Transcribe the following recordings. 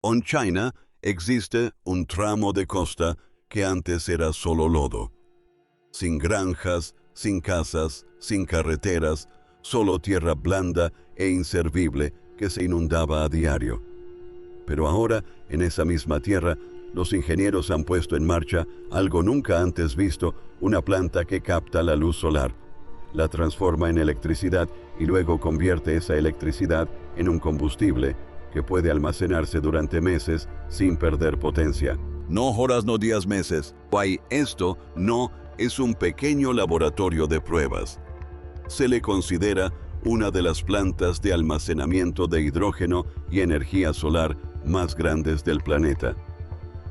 En China existe un tramo de costa que antes era solo lodo. Sin granjas, sin casas, sin carreteras, solo tierra blanda e inservible que se inundaba a diario. Pero ahora, en esa misma tierra, los ingenieros han puesto en marcha algo nunca antes visto, una planta que capta la luz solar, la transforma en electricidad y luego convierte esa electricidad en un combustible que puede almacenarse durante meses sin perder potencia. No horas, no días, meses. Esto no es un pequeño laboratorio de pruebas. Se le considera una de las plantas de almacenamiento de hidrógeno y energía solar más grandes del planeta.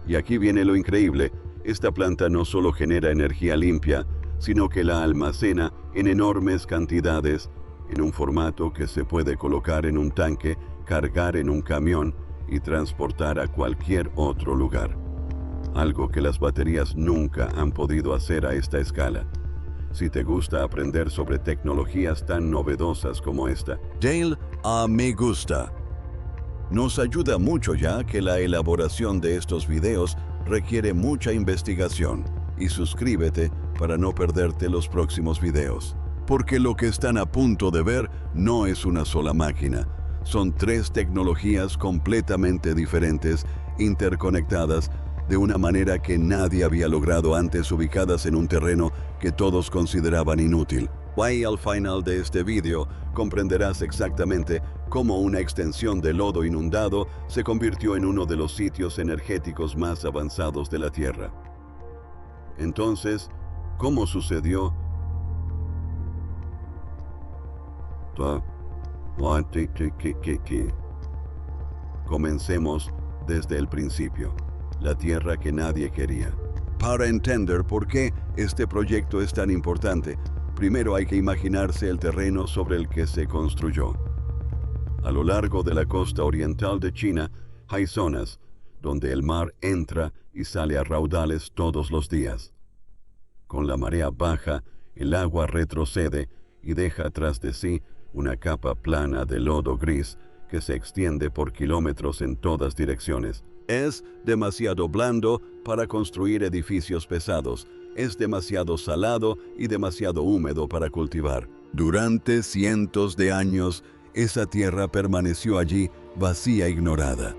Y aquí viene lo increíble, esta planta no solo genera energía limpia, sino que la almacena en enormes cantidades, en un formato que se puede colocar en un tanque, cargar en un camión y transportar a cualquier otro lugar. Algo que las baterías nunca han podido hacer a esta escala. Si te gusta aprender sobre tecnologías tan novedosas como esta, Dale me gusta. Nos ayuda mucho ya que la elaboración de estos videos requiere mucha investigación. Y suscríbete para no perderte los próximos videos. Porque lo que están a punto de ver no es una sola máquina. Son 3 tecnologías completamente diferentes, interconectadas de una manera que nadie había logrado antes, ubicadas en un terreno que todos consideraban inútil. Al final de este video comprenderás exactamente cómo una extensión de lodo inundado se convirtió en uno de los sitios energéticos más avanzados de la Tierra. Entonces, ¿cómo sucedió? Comencemos desde el principio, la tierra que nadie quería. Para entender por qué este proyecto es tan importante, primero hay que imaginarse el terreno sobre el que se construyó. A lo largo de la costa oriental de China hay zonas donde el mar entra y sale a raudales todos los días. Con la marea baja, el agua retrocede y deja tras de sí una capa plana de lodo gris que se extiende por kilómetros en todas direcciones. Es demasiado blando para construir edificios pesados, es demasiado salado y demasiado húmedo para cultivar. Durante cientos de años, esa tierra permaneció allí vacía e ignorada.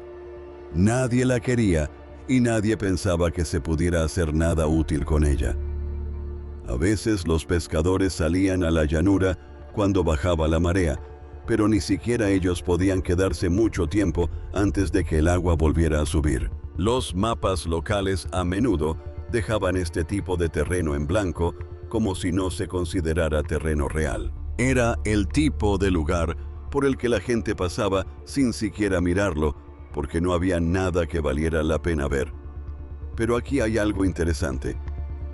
Nadie la quería y nadie pensaba que se pudiera hacer nada útil con ella. A veces los pescadores salían a la llanura cuando bajaba la marea, pero ni siquiera ellos podían quedarse mucho tiempo antes de que el agua volviera a subir. Los mapas locales a menudo dejaban este tipo de terreno en blanco como si no se considerara terreno real. Era el tipo de lugar por el que la gente pasaba sin siquiera mirarlo, porque no había nada que valiera la pena ver. Pero aquí hay algo interesante.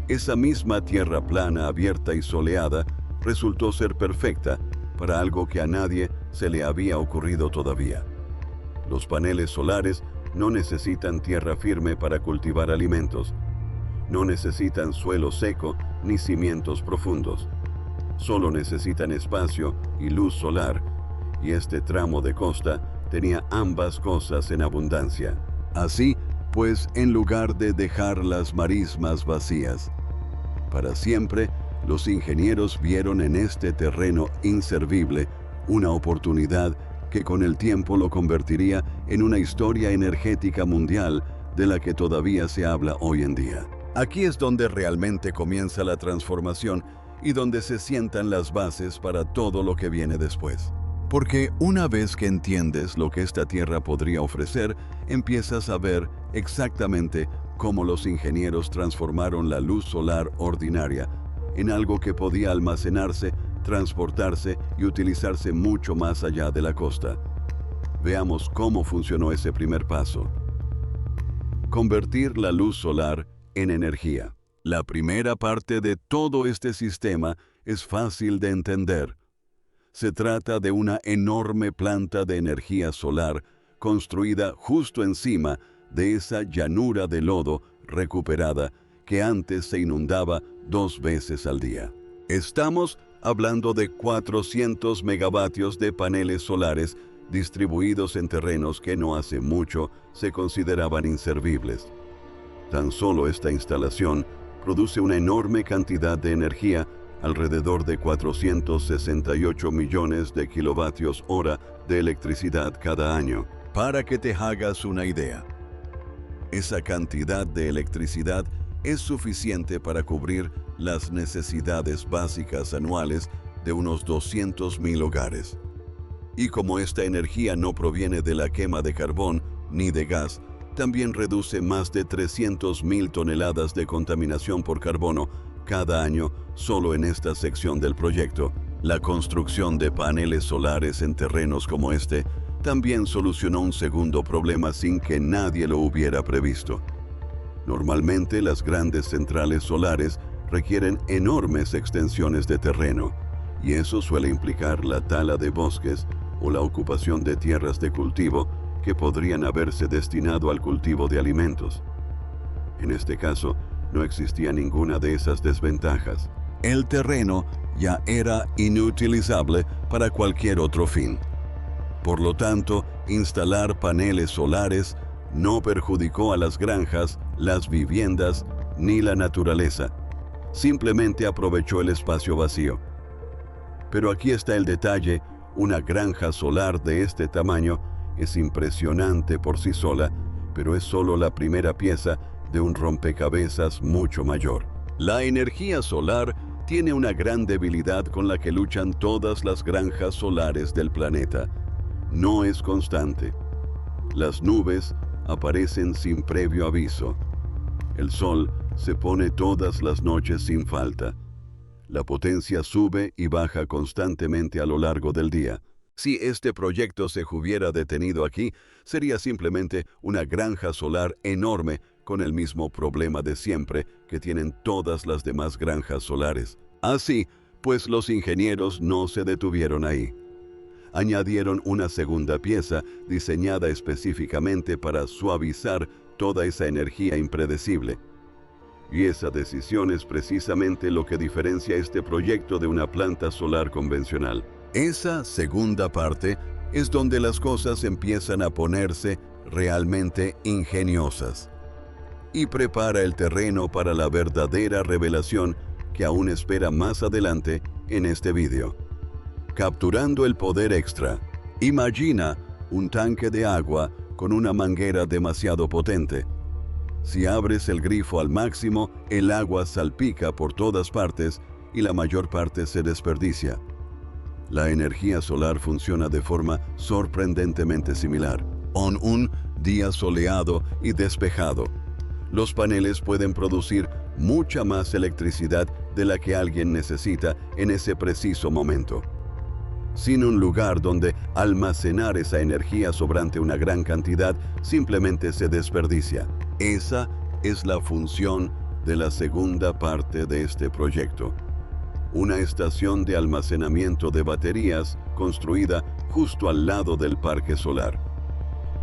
Esa misma tierra plana, abierta y soleada resultó ser perfecta para algo que a nadie se le había ocurrido todavía. Los paneles solares no necesitan tierra firme para cultivar alimentos. No necesitan suelo seco ni cimientos profundos. Solo necesitan espacio y luz solar, y este tramo de costa tenía ambas cosas en abundancia. Así, pues, en lugar de dejar las marismas vacías, para siempre, los ingenieros vieron en este terreno inservible una oportunidad que con el tiempo lo convertiría en una historia energética mundial de la que todavía se habla hoy en día. Aquí es donde realmente comienza la transformación y donde se sientan las bases para todo lo que viene después. Porque una vez que entiendes lo que esta tierra podría ofrecer, empiezas a ver exactamente cómo los ingenieros transformaron la luz solar ordinaria en algo que podía almacenarse, transportarse y utilizarse mucho más allá de la costa. Veamos cómo funcionó ese primer paso. Convertir la luz solar en energía. La primera parte de todo este sistema es fácil de entender. Se trata de una enorme planta de energía solar construida justo encima de esa llanura de lodo recuperada que antes se inundaba 2 veces al día. Estamos hablando de 400 megavatios de paneles solares distribuidos en terrenos que no hace mucho se consideraban inservibles. Tan solo esta instalación produce una enorme cantidad de energía, alrededor de 468 millones de kilovatios hora de electricidad cada año. Para que te hagas una idea, esa cantidad de electricidad es suficiente para cubrir las necesidades básicas anuales de unos 200.000 hogares. Y como esta energía no proviene de la quema de carbón ni de gas, también reduce más de 300.000 toneladas de contaminación por carbono cada año solo en esta sección del proyecto. La construcción de paneles solares en terrenos como este también solucionó un segundo problema sin que nadie lo hubiera previsto. Normalmente las grandes centrales solares requieren enormes extensiones de terreno, y eso suele implicar la tala de bosques o la ocupación de tierras de cultivo que podrían haberse destinado al cultivo de alimentos. En este caso, no existía ninguna de esas desventajas. El terreno ya era inutilizable para cualquier otro fin. Por lo tanto, instalar paneles solares no perjudicó a las granjas, las viviendas ni la naturaleza. Simplemente aprovechó el espacio vacío. Pero aquí está el detalle: una granja solar de este tamaño es impresionante por sí sola, pero es solo la primera pieza de un rompecabezas mucho mayor. La energía solar tiene una gran debilidad con la que luchan todas las granjas solares del planeta. No es constante. Las nubes aparecen sin previo aviso. El sol se pone todas las noches sin falta. La potencia sube y baja constantemente a lo largo del día. Si este proyecto se hubiera detenido aquí, sería simplemente una granja solar enorme con el mismo problema de siempre que tienen todas las demás granjas solares. Así, pues los ingenieros no se detuvieron ahí. Añadieron una segunda pieza diseñada específicamente para suavizar toda esa energía impredecible. Y esa decisión es precisamente lo que diferencia este proyecto de una planta solar convencional. Esa segunda parte es donde las cosas empiezan a ponerse realmente ingeniosas y prepara el terreno para la verdadera revelación que aún espera más adelante en este vídeo. Capturando el poder extra. Imagina un tanque de agua con una manguera demasiado potente. Si abres el grifo al máximo, el agua salpica por todas partes y la mayor parte se desperdicia. La energía solar funciona de forma sorprendentemente similar. En un día soleado y despejado, los paneles pueden producir mucha más electricidad de la que alguien necesita en ese preciso momento. Sin un lugar donde almacenar esa energía sobrante, una gran cantidad simplemente se desperdicia. Esa es la función de la segunda parte de este proyecto. Una estación de almacenamiento de baterías construida justo al lado del parque solar.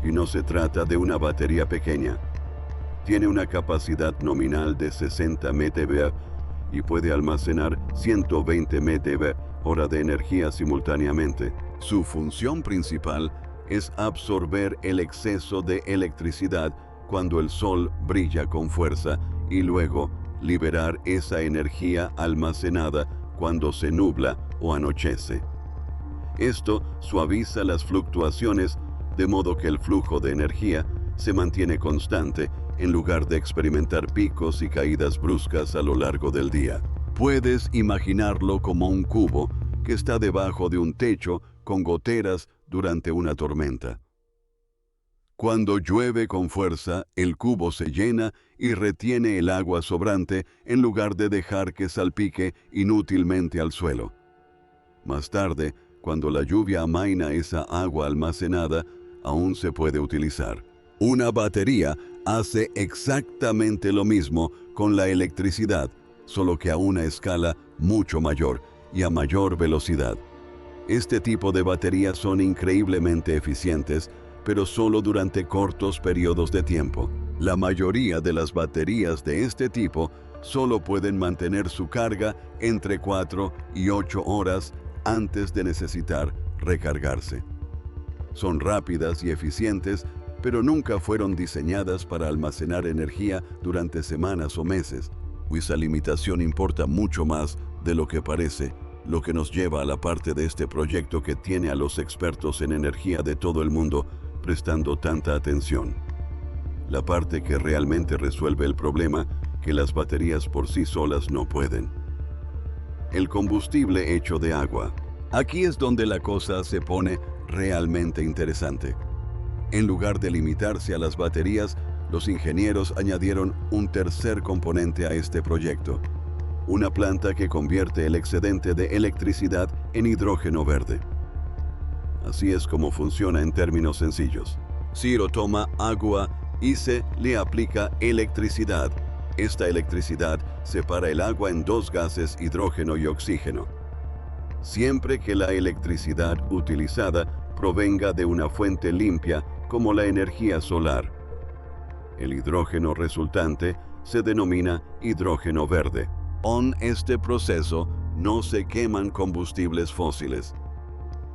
Y no se trata de una batería pequeña. Tiene una capacidad nominal de 60 MWh y puede almacenar 120 MWh de energía simultáneamente. Su función principal es absorber el exceso de electricidad cuando el sol brilla con fuerza y luego liberar esa energía almacenada cuando se nubla o anochece. Esto suaviza las fluctuaciones de modo que el flujo de energía se mantiene constante en lugar de experimentar picos y caídas bruscas a lo largo del día. Puedes imaginarlo como un cubo que está debajo de un techo con goteras durante una tormenta. Cuando llueve con fuerza, el cubo se llena y retiene el agua sobrante en lugar de dejar que salpique inútilmente al suelo. Más tarde, cuando la lluvia amaina esa agua almacenada, aún se puede utilizar. Una batería hace exactamente lo mismo con la electricidad, solo que a una escala mucho mayor y a mayor velocidad. Este tipo de baterías son increíblemente eficientes, pero solo durante cortos periodos de tiempo. La mayoría de las baterías de este tipo solo pueden mantener su carga entre 4 y 8 horas antes de necesitar recargarse. Son rápidas y eficientes, pero nunca fueron diseñadas para almacenar energía durante semanas o meses. Esa limitación importa mucho más de lo que parece, lo que nos lleva a la parte de este proyecto que tiene a los expertos en energía de todo el mundo prestando tanta atención. La parte que realmente resuelve el problema que las baterías por sí solas no pueden. El combustible hecho de agua. Aquí es donde la cosa se pone realmente interesante. En lugar de limitarse a las baterías, los ingenieros añadieron un tercer componente a este proyecto: una planta que convierte el excedente de electricidad en hidrógeno verde. Así es como funciona en términos sencillos. Ciro toma agua y se le aplica electricidad. Esta electricidad separa el agua en dos gases, hidrógeno y oxígeno. Siempre que la electricidad utilizada provenga de una fuente limpia como la energía solar. El hidrógeno resultante se denomina hidrógeno verde. En este proceso no se queman combustibles fósiles.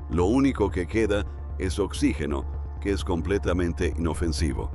Lo único que queda es oxígeno, que es completamente inofensivo.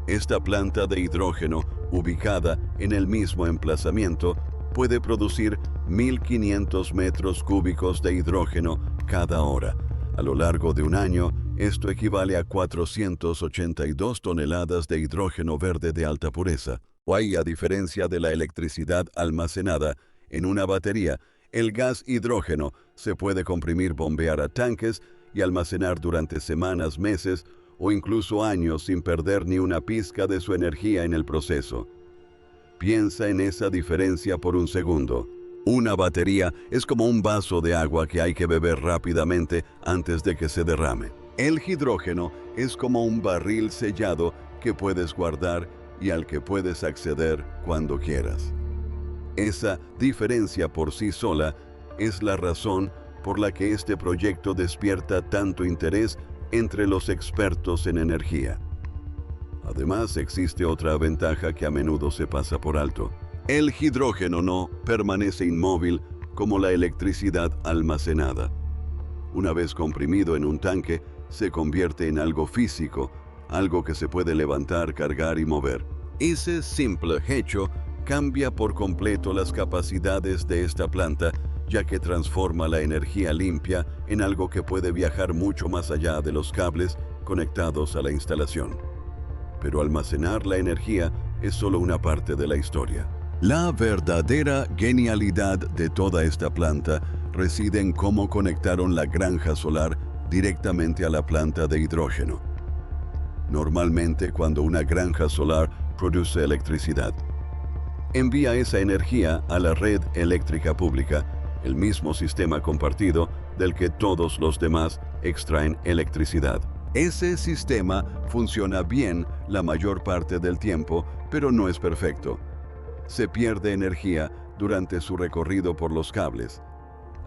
Esta planta de hidrógeno, ubicada en el mismo emplazamiento, puede producir 1.500 metros cúbicos de hidrógeno cada hora. A lo largo de un año, esto equivale a 482 toneladas de hidrógeno verde de alta pureza. A diferencia de la electricidad almacenada en una batería, el gas hidrógeno se puede comprimir, bombear a tanques y almacenar durante semanas, meses o incluso años sin perder ni una pizca de su energía en el proceso. Piensa en esa diferencia por un segundo. Una batería es como un vaso de agua que hay que beber rápidamente antes de que se derrame. El hidrógeno es como un barril sellado que puedes guardar y al que puedes acceder cuando quieras. Esa diferencia por sí sola es la razón por la que este proyecto despierta tanto interés entre los expertos en energía. Además, existe otra ventaja que a menudo se pasa por alto. El hidrógeno no permanece inmóvil como la electricidad almacenada. Una vez comprimido en un tanque, se convierte en algo físico, algo que se puede levantar, cargar y mover. Ese simple hecho cambia por completo las capacidades de esta planta, ya que transforma la energía limpia en algo que puede viajar mucho más allá de los cables conectados a la instalación. Pero almacenar la energía es solo una parte de la historia. La verdadera genialidad de toda esta planta reside en cómo conectaron la granja solar directamente a la planta de hidrógeno. Normalmente, cuando una granja solar produce electricidad, envía esa energía a la red eléctrica pública, el mismo sistema compartido del que todos los demás extraen electricidad. Ese sistema funciona bien la mayor parte del tiempo, pero no es perfecto. Se pierde energía durante su recorrido por los cables.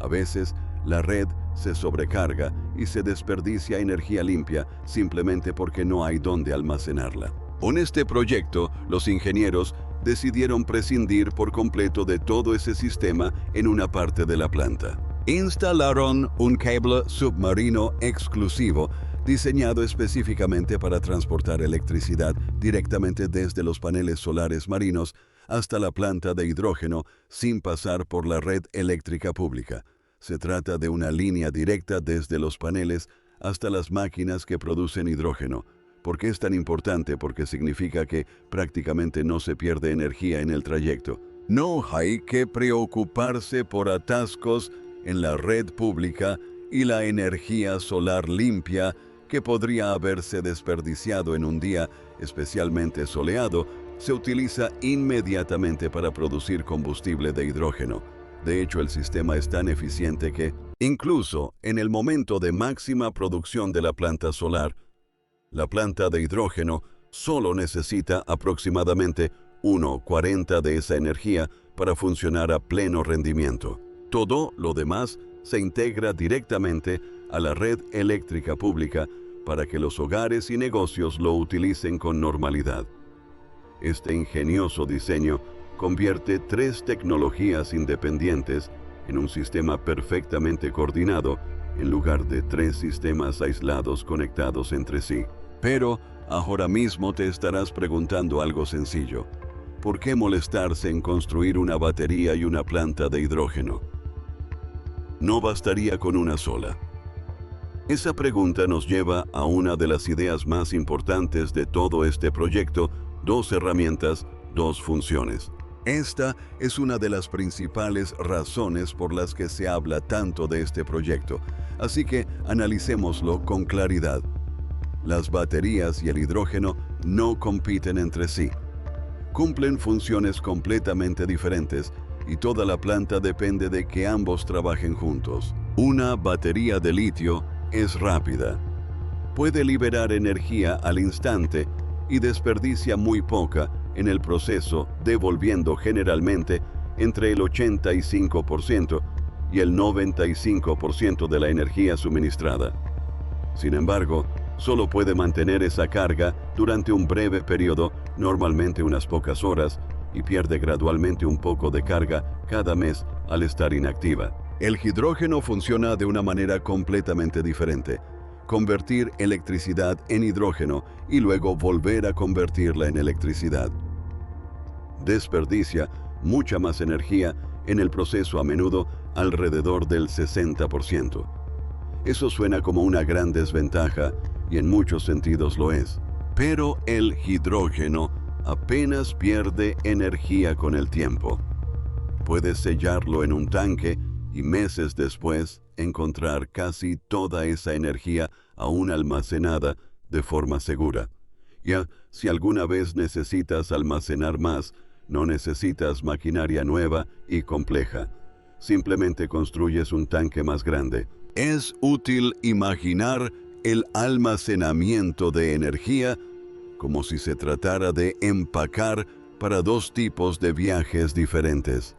A veces, la red se sobrecarga y se desperdicia energía limpia simplemente porque no hay dónde almacenarla. Con este proyecto, los ingenieros decidieron prescindir por completo de todo ese sistema en una parte de la planta. Instalaron un cable submarino exclusivo diseñado específicamente para transportar electricidad directamente desde los paneles solares marinos hasta la planta de hidrógeno sin pasar por la red eléctrica pública. Se trata de una línea directa desde los paneles hasta las máquinas que producen hidrógeno. ¿Por qué es tan importante? Porque significa que prácticamente no se pierde energía en el trayecto. No hay que preocuparse por atascos en la red pública y la energía solar limpia que podría haberse desperdiciado en un día especialmente soleado, se utiliza inmediatamente para producir combustible de hidrógeno. De hecho, el sistema es tan eficiente que, incluso en el momento de máxima producción de la planta solar, la planta de hidrógeno solo necesita aproximadamente 1/40 de esa energía para funcionar a pleno rendimiento. Todo lo demás se integra directamente a la red eléctrica pública para que los hogares y negocios lo utilicen con normalidad. Este ingenioso diseño convierte 3 tecnologías independientes en un sistema perfectamente coordinado en lugar de 3 sistemas aislados conectados entre sí. Pero ahora mismo te estarás preguntando algo sencillo. ¿Por qué molestarse en construir una batería y una planta de hidrógeno? No bastaría con una sola. Esa pregunta nos lleva a una de las ideas más importantes de todo este proyecto: 2 herramientas, 2 funciones. Esta es una de las principales razones por las que se habla tanto de este proyecto, así que analicémoslo con claridad. Las baterías y el hidrógeno no compiten entre sí. Cumplen funciones completamente diferentes y toda la planta depende de que ambos trabajen juntos. Una batería de litio es rápida. Puede liberar energía al instante y desperdicia muy poca en el proceso, devolviendo generalmente entre el 85% y el 95% de la energía suministrada. Sin embargo, solo puede mantener esa carga durante un breve periodo, normalmente unas pocas horas, y pierde gradualmente un poco de carga cada mes al estar inactiva. El hidrógeno funciona de una manera completamente diferente: convertir electricidad en hidrógeno y luego volver a convertirla en electricidad. Desperdicia mucha más energía en el proceso, a menudo alrededor del 60%. Eso suena como una gran desventaja, y en muchos sentidos lo es. Pero el hidrógeno apenas pierde energía con el tiempo. Puedes sellarlo en un tanque y meses después encontrar casi toda esa energía aún almacenada de forma segura. Ya, si alguna vez necesitas almacenar más, no necesitas maquinaria nueva y compleja. Simplemente construyes un tanque más grande. Es útil imaginar el almacenamiento de energía como si se tratara de empacar para 2 tipos de viajes diferentes.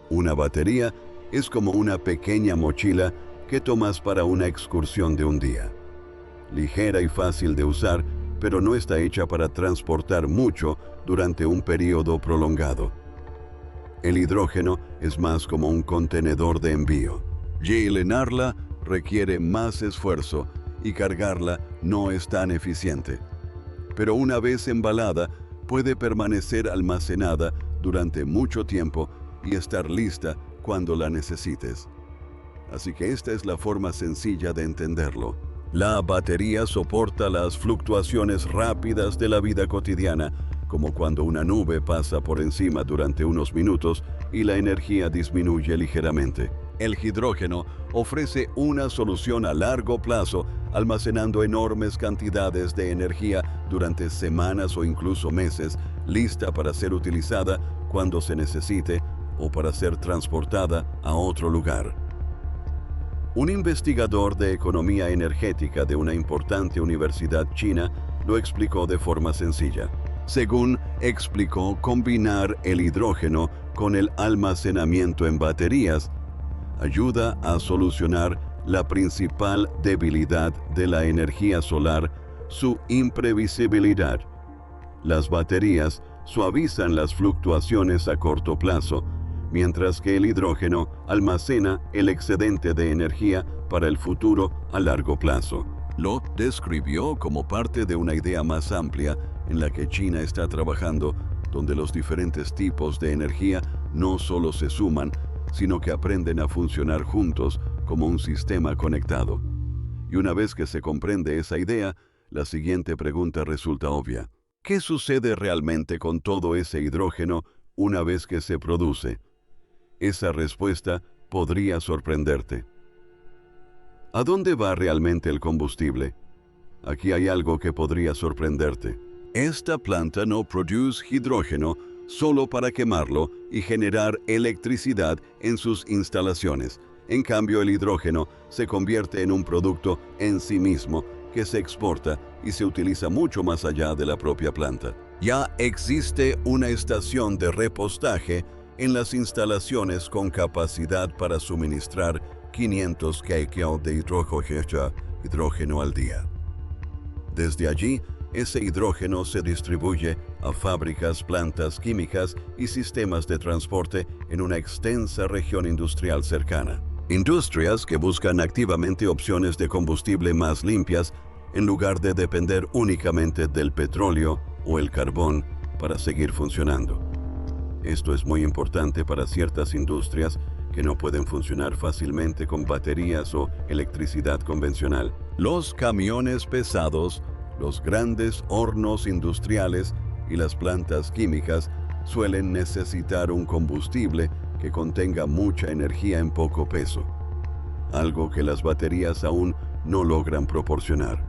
Una batería es como una pequeña mochila que tomas para una excursión de un día. Ligera y fácil de usar, pero no está hecha para transportar mucho durante un periodo prolongado. El hidrógeno es más como un contenedor de envío. Llenarla requiere más esfuerzo y cargarla no es tan eficiente. Pero una vez embalada, puede permanecer almacenada durante mucho tiempo y estar lista cuando la necesites. Así que esta es la forma sencilla de entenderlo. La batería soporta las fluctuaciones rápidas de la vida cotidiana, como cuando una nube pasa por encima durante unos minutos y la energía disminuye ligeramente. El hidrógeno ofrece una solución a largo plazo, almacenando enormes cantidades de energía durante semanas o incluso meses, lista para ser utilizada cuando se necesite o para ser transportada a otro lugar. Un investigador de economía energética de una importante universidad china lo explicó de forma sencilla. Según explicó, combinar el hidrógeno con el almacenamiento en baterías ayuda a solucionar la principal debilidad de la energía solar: su imprevisibilidad. Las baterías suavizan las fluctuaciones a corto plazo, mientras que el hidrógeno almacena el excedente de energía para el futuro a largo plazo. Lo describió como parte de una idea más amplia en la que China está trabajando, donde los diferentes tipos de energía no solo se suman, sino que aprenden a funcionar juntos como un sistema conectado. Y una vez que se comprende esa idea, la siguiente pregunta resulta obvia. ¿Qué sucede realmente con todo ese hidrógeno una vez que se produce? Esa respuesta podría sorprenderte. ¿A dónde va realmente el combustible? Aquí hay algo que podría sorprenderte. Esta planta no produce hidrógeno solo para quemarlo y generar electricidad en sus instalaciones. En cambio, el hidrógeno se convierte en un producto en sí mismo que se exporta y se utiliza mucho más allá de la propia planta. Ya existe una estación de repostaje en las instalaciones con capacidad para suministrar 500 kg de hidrógeno al día. Desde allí, ese hidrógeno se distribuye a fábricas, plantas químicas y sistemas de transporte en una extensa región industrial cercana. Industrias que buscan activamente opciones de combustible más limpias en lugar de depender únicamente del petróleo o el carbón para seguir funcionando. Esto es muy importante para ciertas industrias que no pueden funcionar fácilmente con baterías o electricidad convencional. Los camiones pesados, los grandes hornos industriales y las plantas químicas suelen necesitar un combustible que contenga mucha energía en poco peso, algo que las baterías aún no logran proporcionar.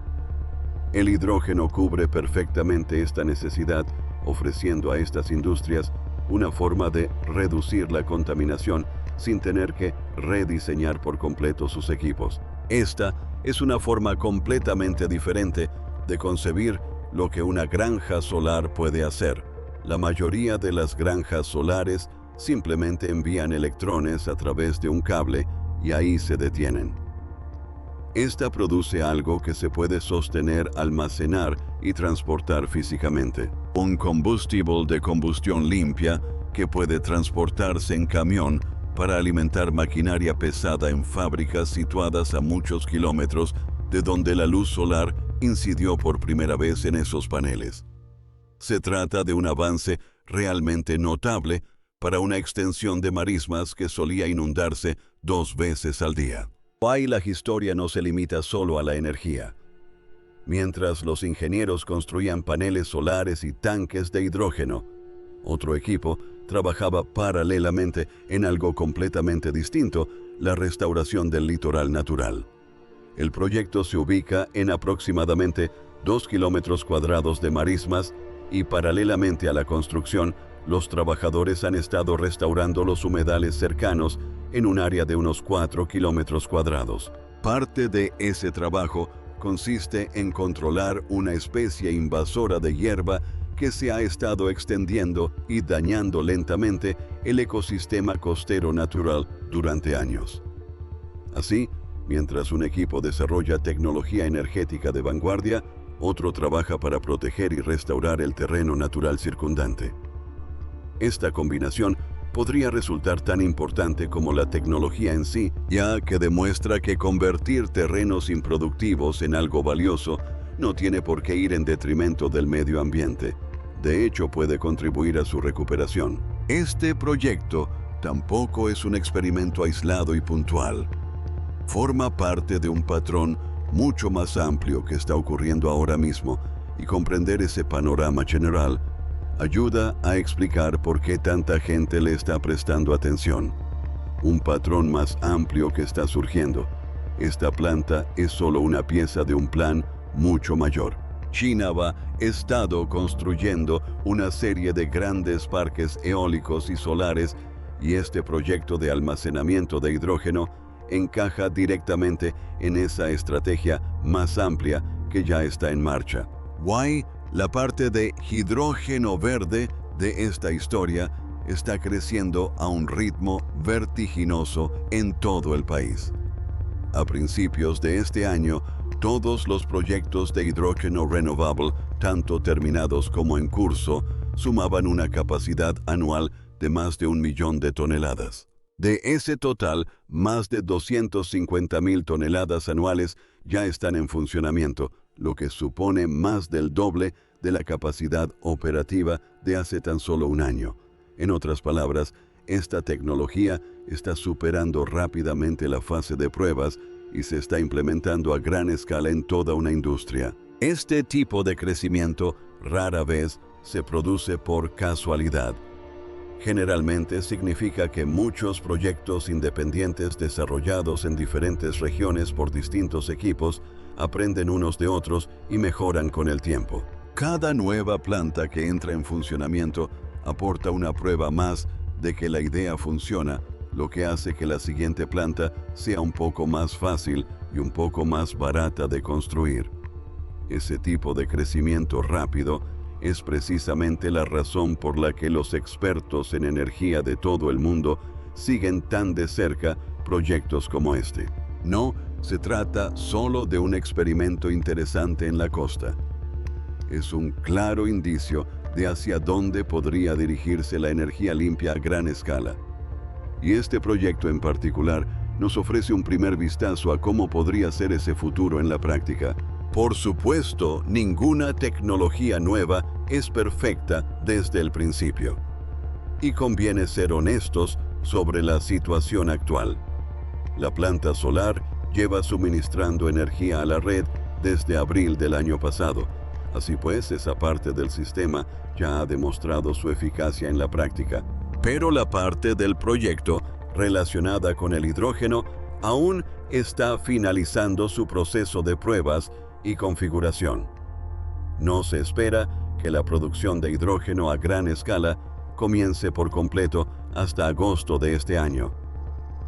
El hidrógeno cubre perfectamente esta necesidad, ofreciendo a estas industrias una forma de reducir la contaminación sin tener que rediseñar por completo sus equipos. Esta es una forma completamente diferente de concebir lo que una granja solar puede hacer. La mayoría de las granjas solares simplemente envían electrones a través de un cable y ahí se detienen. Esta produce algo que se puede sostener, almacenar y transportar físicamente. Un combustible de combustión limpia que puede transportarse en camión para alimentar maquinaria pesada en fábricas situadas a muchos kilómetros de donde la luz solar incidió por primera vez en esos paneles. Se trata de un avance realmente notable para una extensión de marismas que solía inundarse 2 veces al día. Ahí la historia no se limita solo a la energía. Mientras los ingenieros construían paneles solares y tanques de hidrógeno, otro equipo trabajaba paralelamente en algo completamente distinto: la restauración del litoral natural. El proyecto se ubica en aproximadamente 2 kilómetros cuadrados de marismas y paralelamente a la construcción, los trabajadores han estado restaurando los humedales cercanos en un área de unos 4 kilómetros cuadrados. Parte de ese trabajo consiste en controlar una especie invasora de hierba que se ha estado extendiendo y dañando lentamente el ecosistema costero natural durante años. Así, mientras un equipo desarrolla tecnología energética de vanguardia, otro trabaja para proteger y restaurar el terreno natural circundante. Esta combinación podría resultar tan importante como la tecnología en sí, ya que demuestra que convertir terrenos improductivos en algo valioso no tiene por qué ir en detrimento del medio ambiente. De hecho, puede contribuir a su recuperación. Este proyecto tampoco es un experimento aislado y puntual. Forma parte de un patrón mucho más amplio que está ocurriendo ahora mismo, y comprender ese panorama general ayuda a explicar por qué tanta gente le está prestando atención. Un patrón más amplio que está surgiendo. Esta planta es solo una pieza de un plan mucho mayor. China ha estado construyendo una serie de grandes parques eólicos y solares, y este proyecto de almacenamiento de hidrógeno encaja directamente en esa estrategia más amplia que ya está en marcha. La parte de hidrógeno verde de esta historia está creciendo a un ritmo vertiginoso en todo el país. A principios de este año, todos los proyectos de hidrógeno renovable, tanto terminados como en curso, sumaban una capacidad anual de más de 1 millón de toneladas. De ese total, más de 250,000 toneladas anuales ya están en funcionamiento, lo que supone más del doble de la capacidad operativa de hace tan solo un año. En otras palabras, esta tecnología está superando rápidamente la fase de pruebas y se está implementando a gran escala en toda una industria. Este tipo de crecimiento rara vez se produce por casualidad. Generalmente significa que muchos proyectos independientes desarrollados en diferentes regiones por distintos equipos aprenden unos de otros y mejoran con el tiempo. Cada nueva planta que entra en funcionamiento aporta una prueba más de que la idea funciona, lo que hace que la siguiente planta sea un poco más fácil y un poco más barata de construir. Ese tipo de crecimiento rápido es precisamente la razón por la que los expertos en energía de todo el mundo siguen tan de cerca proyectos como este. No se trata solo de un experimento interesante en la costa. Es un claro indicio de hacia dónde podría dirigirse la energía limpia a gran escala. Y este proyecto en particular nos ofrece un primer vistazo a cómo podría ser ese futuro en la práctica. Por supuesto, ninguna tecnología nueva es perfecta desde el principio. Y conviene ser honestos sobre la situación actual. La planta solar lleva suministrando energía a la red desde abril del año pasado. Así pues, esa parte del sistema ya ha demostrado su eficacia en la práctica. Pero la parte del proyecto relacionada con el hidrógeno aún está finalizando su proceso de pruebas y configuración. No se espera que la producción de hidrógeno a gran escala comience por completo hasta agosto de este año.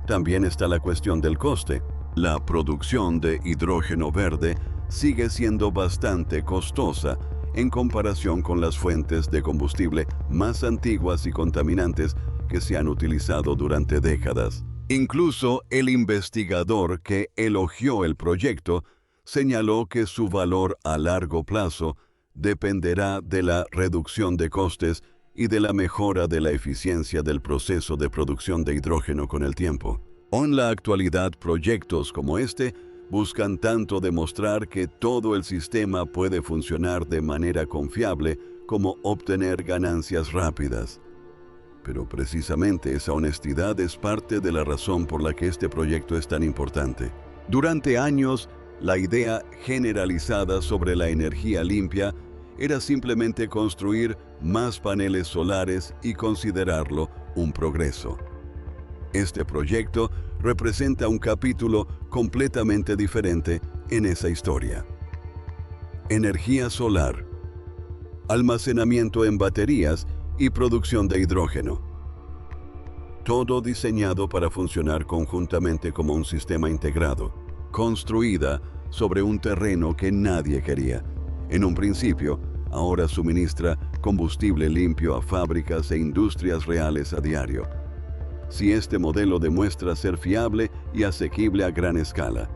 También está la cuestión del coste. La producción de hidrógeno verde sigue siendo bastante costosa en comparación con las fuentes de combustible más antiguas y contaminantes que se han utilizado durante décadas. Incluso el investigador que elogió el proyecto señaló que su valor a largo plazo dependerá de la reducción de costes y de la mejora de la eficiencia del proceso de producción de hidrógeno con el tiempo. En la actualidad, proyectos como este buscan tanto demostrar que todo el sistema puede funcionar de manera confiable como obtener ganancias rápidas. Pero precisamente esa honestidad es parte de la razón por la que este proyecto es tan importante. Durante años, la idea generalizada sobre la energía limpia era simplemente construir más paneles solares y considerarlo un progreso. Este proyecto representa un capítulo completamente diferente en esa historia. Energía solar, almacenamiento en baterías y producción de hidrógeno. Todo diseñado para funcionar conjuntamente como un sistema integrado, construida sobre un terreno que nadie quería. En un principio, ahora suministra combustible limpio a fábricas e industrias reales a diario. Si este modelo demuestra ser fiable y asequible a gran escala,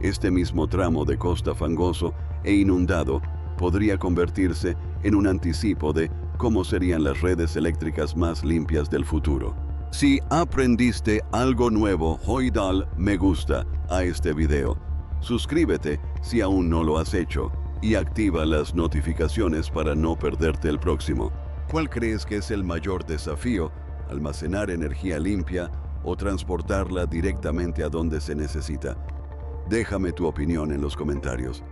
este mismo tramo de costa fangoso e inundado podría convertirse en un anticipo de cómo serían las redes eléctricas más limpias del futuro. Si aprendiste algo nuevo, dale me gusta a este video. Suscríbete si aún no lo has hecho y activa las notificaciones para no perderte el próximo. ¿Cuál crees que es el mayor desafío? ¿Almacenar energía limpia o transportarla directamente a donde se necesita? Déjame tu opinión en los comentarios.